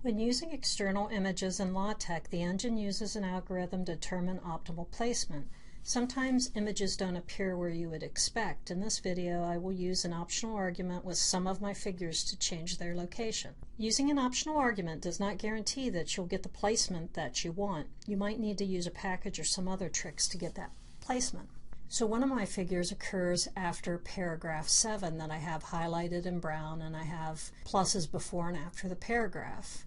When using external images in LaTeX, the engine uses an algorithm to determine optimal placement. Sometimes images don't appear where you would expect. In this video, I will use an optional argument with some of my figures to change their location. Using an optional argument does not guarantee that you'll get the placement that you want. You might need to use a package or some other tricks to get that placement. So one of my figures occurs after paragraph 7 that I have highlighted in brown, and I have pluses before and after the paragraph.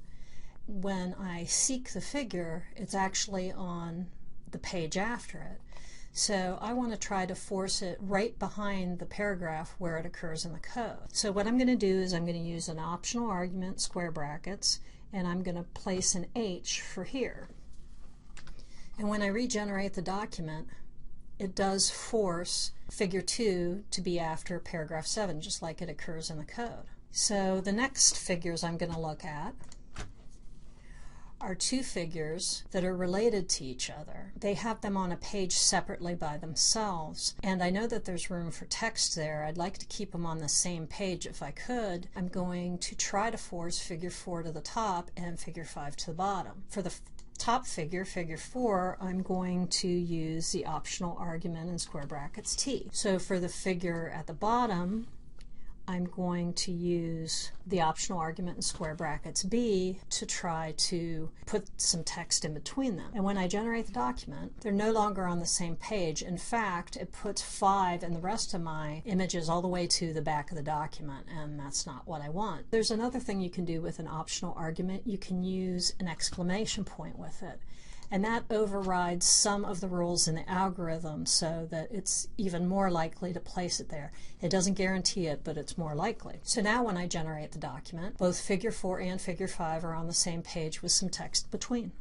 When I seek the figure, it's actually on the page after it. So I want to try to force it right behind the paragraph where it occurs in the code. So what I'm going to do is I'm going to use an optional argument, square brackets, and I'm going to place an H for here. And when I regenerate the document, it does force figure 2 to be after paragraph 7, just like it occurs in the code. So the next figures I'm going to look at are two figures that are related to each other. They have them on a page separately by themselves, and I know that there's room for text there. I'd like to keep them on the same page if I could. I'm going to try to force figure 4 to the top and figure 5 to the bottom. For the top figure, figure 4, I'm going to use the optional argument in square brackets T. So for the figure at the bottom, I'm going to use the optional argument in square brackets B to try to put some text in between them. And when I generate the document, they're no longer on the same page. In fact, it puts 5 and the rest of my images all the way to the back of the document, and that's not what I want. There's another thing you can do with an optional argument. You can use an exclamation point with it, and that overrides some of the rules in the algorithm so that it's even more likely to place it there. It doesn't guarantee it, but it's more likely. So now when I generate the document, both figure 4 and figure 5 are on the same page with some text between.